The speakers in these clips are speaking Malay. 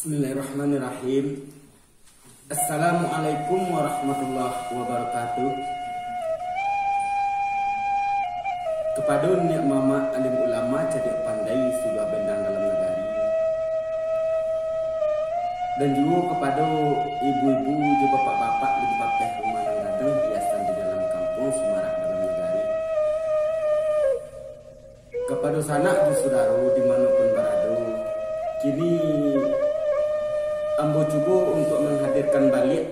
Bismillahirrahmanirrahim. Assalamualaikum warahmatullahi wabarakatuh. Kepada niat mama alim ulama cerdik pandai sudah bendang dalam negari, dan juga kepada ibu-ibu juga bapak-bapak di bapak rumah yang datang hiasan di dalam kampung Semarak dalam negari, kepada sanak di saudara dimanapun berada. Kini ambo coba untuk menghadirkan balik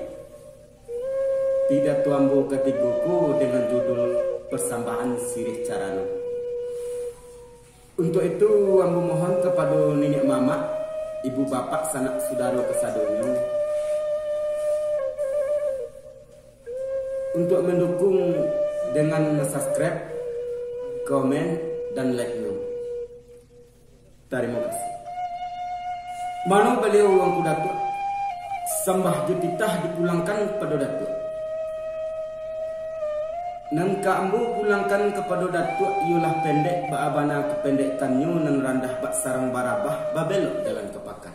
pidato ambo ketigaku dengan judul Persambahan Sirih Carano. Untuk itu ambo mohon kepada nenek mama, ibu bapak, sanak saudara kesadonyo untuk mendukung dengan subscribe, komen, dan like. Terima kasih. Mano beliau orang Datuk, sambah jutitah dipulangkan kepada Datuk. Nangka ambu pulangkan kepada Datuk ialah pendek baabana kependekannya nan randah bak sarang barabah babelok dalam kepakan.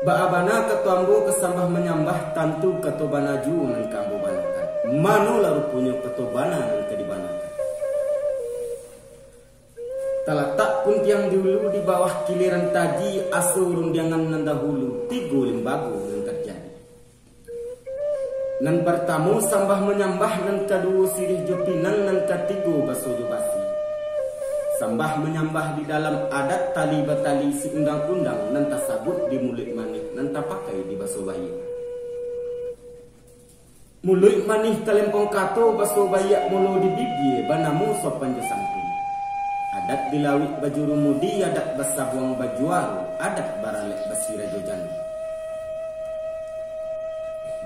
Baabana ketua ambu kesambah menyambah tantu ketobanaju nan kambu banakan. Mano lah rupanya ketobana nan kedibanakan. Talatak pun tiang dulu di bawah kiliran taji asurun diangan nan dahulu tigo limbago yang terjadi. Nan pertama sambah menyambah nan kedua sirih jopinan nan ketigo baso jobasi. Sambah menyambah di dalam adat tali batali si undang-undang nan tasabut di mulut manih nan tapakai di baso bayi. Mulut manih kalempong kato baso bayak mulu di bibie banamu sopan jasangku. Adat dilawik baju rumudi, adat basabuang bajuaru, adat baralek basira jojan.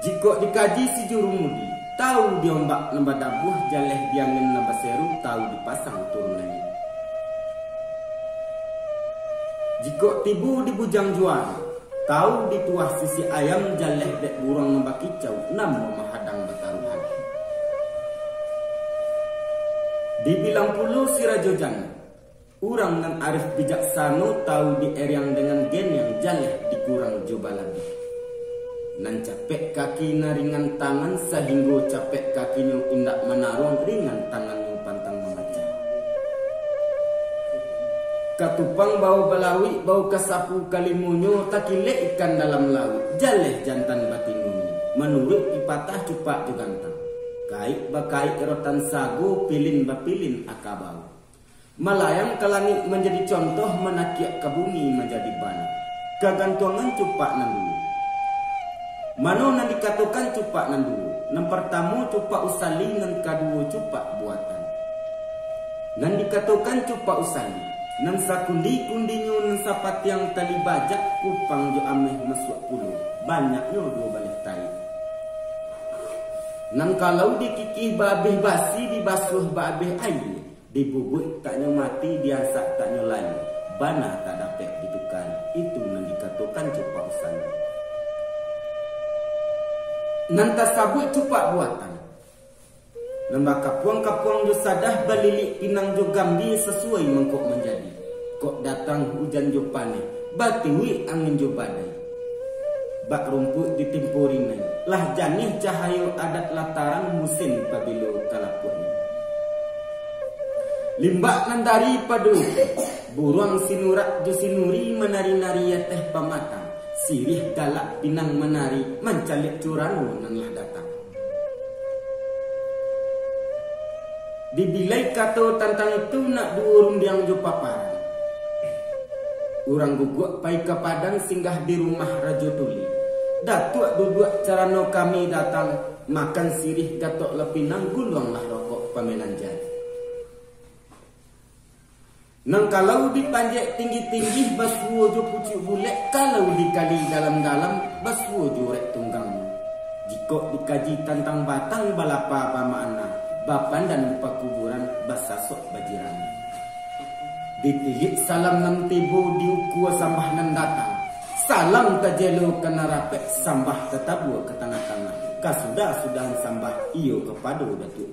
Jika dikaji si jurumudi, tahu diombak nambah dabuh, jaleh diangin nambah seru, tahu dipasang turunannya. Jika tibu di bujang juara, tahu dituah sisi ayam, jaleh dek burung nambah kicau, namo mahadang bataruhan. Dibilang puluh si rajojan, urang nan arif bijaksano tahu di eryang dengan gen yang jaleh dikurang coba lagi. Nan capek kaki na ringan tangan sehingga capek kakinya indak menarung ringan tangannya pantang memecah. Katupang bau balawi bau kasapu kalimunyo takile ikan dalam laut jaleh jantan batinunyi menurut pipatah cupak jugantang. Kait bakait erotan sago pilin bapilin akabau. Melayang ke langit menjadi contoh, menakiak ke bumi menjadi bana. Kegantungan cupak nan dulu. Mano nan dikatakan cupak nan dulu. Nan pertama cupak usali, nan kedua cupak buatan. Nan dikatakan cupak usali. Nan sakundi-kundinya nan sapat yang tali bajak kupang jo ameh mesuk puluh. Banyaknya dua balik tai. Nan kalau dikikih babeh basi dibasuh babeh air. Dibubuk taknya mati, diasak taknya layu. Bana tak dapat ditukar. Itu yang dikatakan cupak usana. Nan tasabut cupak buatan. Nambah kapuang-kapuang jo sadah balilik pinang jo gambi sesuai mengkok menjadi. Kok datang hujan jo panen, batiwi angin jo badai. Bak rumput ditimpurin lah janih cahayo adat lataran musim pabilo kalapurnya. Limbak nan dari padu buruang sinurak jo sinuri menari-nari ya teh pamatang sirih galak pinang menari mencalik curano nan lah datang. Dibilai kato tantang itu nak duurung diang jo paparan. Urang guguk pai ke padang singgah di rumah Rajo Tuli. Datuk duduk carano kami datang makan sirih gatok lepinang guluang lah rokok pamenan jadi. Nang kalau dipanjek tinggi-tinggi baswo jo pucuk bulek, kalau dikali dalam-dalam baswo jo rek tunggang. Jika dikaji tantang batang balapa pamana, bapan dan pakuburan basasok bajiran. Ditilik salam nan tibu diuku sambah nan datang. Salam tajelo kena rapek sambah tetabu ke tengah-tengah. Kasudah-sudahan sambah iyo kepada datuk.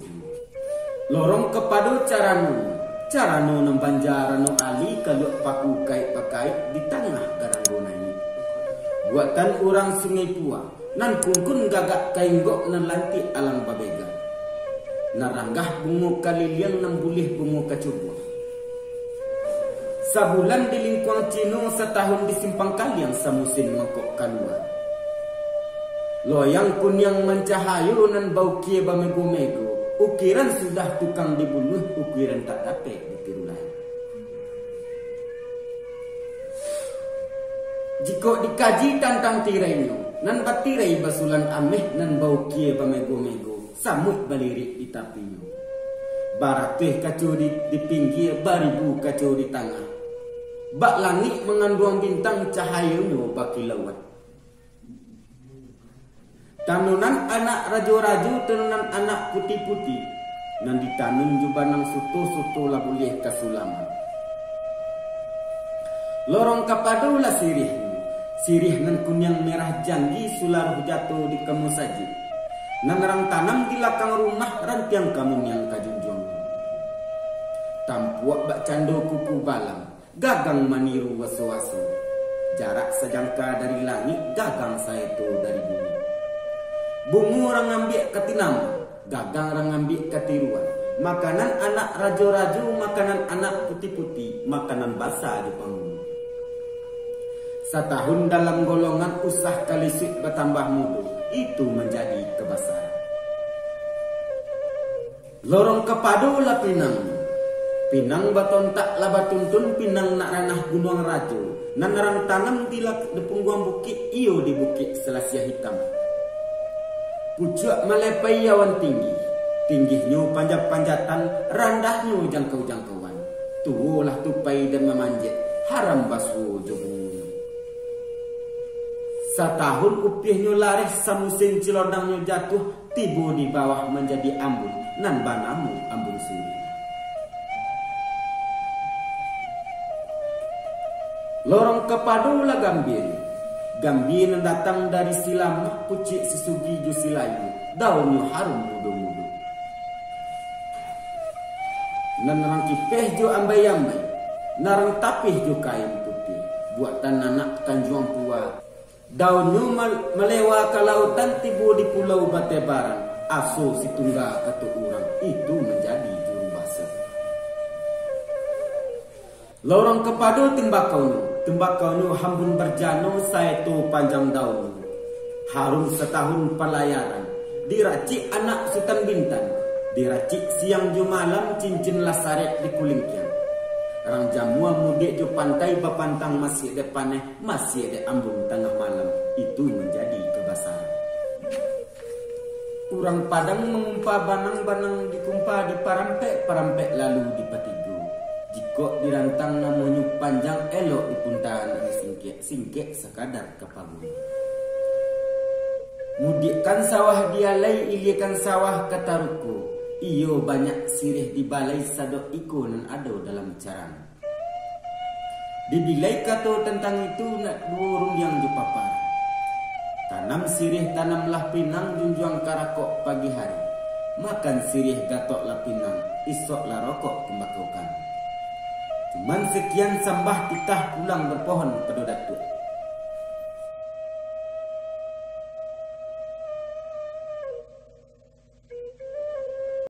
Lorong kepada caranu. Carano nang banjarano ali kalau paku kait-pakait di tengah garang gonani. buatan orang Sungai Pua nan kungkun gagak kainggok nan lanti alang babega naranggah bungo kaliliang nan bulih bungo kacubuh. Sabulan di lingkuang Cino, setahun di simpang kaliang samusin mangkok kalua. Loyang kunyang mencahayu nan bau kie bamego-mego. Ukiran sudah tukang dibunuh, ukiran tak dapat ditiru lain. Jika dikaji tentang tirainya, nan batirai basulan ameh nan bau kie bamego-mego. Samut balirik di tapinya. Baratih kacau di pinggir, baribu kacau di tengah. Bak langit mengandung bintang cahayanya baki lawat. Tanunan anak rajo-rajo tenunan anak putih-putih nan ditanun jubanang suto-suto lah boleh kasulaman. Lorong kapado lah sirih. Sirih nan kunyang merah janggi sular jatuh di kamu saji. Nan rang tanam di lakang rumah rantiang kamu yang kajunjung. Tampuak bak cando kuku balang. Gagang maniru wasu-wasu. Jarak sejangka dari langit, gagang saya itu dari bumi. Bungu orang ambil ketinam, gagang orang ambil ketiruan. Makanan anak rajo-rajo, makanan anak putih-putih, makanan basah di panggung. Setahun dalam golongan usah kalisik bertambah mudu, itu menjadi kebasaran. Lorong kepadu lah pinang. Pinang baton tak laba tuntun pinang nak ranah gunung rajo. Nan narang tanam di pungguang bukit iyo di bukit Selasih Hitam. Pucuk melepai awan tinggi. Tinggihnya panjat-panjatan, randahnya jangkau-jangkauan. Tuhulah tupai dan memanjat, haram basuh jobungnya. Setahun upihnya laris samusin cilodangnya jatuh, tibu di bawah menjadi ambun. Nan banamu ambun suri. Lorong kepadu lah gambir. Gambir yang datang dari silam pucik sisugi jusilayu. Daunnya harum mudu-mudu. Nan narang kipeh jo ambai-ambai. Narang tapih jo kain putih. Buatan anak Tanjung Pua. Daunnya melewa ke lautan tibu di pulau Batebaran. Aso si tungga kata orang. Itu menjadi juru bahasa. Lorong kepadu tembakaunya. Tembakaunya hambun berjano saya tu panjang daun. Harum setahun pelayaran. Diracik anak Sultan Bintan. Diracik siang jo malam cincin lasaret di kulingkian. Rang jamua mudik jo pantai bapantang masih ada paneh. Masih ada ambung tengah malam. Itu menjadi kebasaran. Orang Padang mengumpa banang-banang dikumpa di parampek lalu di Patigo. Jika dirantang namanya panjang elok di puntaan singkek sekadar kepagung. Mudikkan sawah dialai ilikan sawah kataruku. Iyo banyak sirih di balai sadok iko nan ado dalam caran. Dibilai kato tentang itu nak burung yang jupapar. Tanam sirih tanamlah pinang junjuang karakok pagi hari. Makan sirih gatoklah pinang, isoklah rokok tembakaukan. Cuman sekian sambah titah pulang berpohon pada datuk.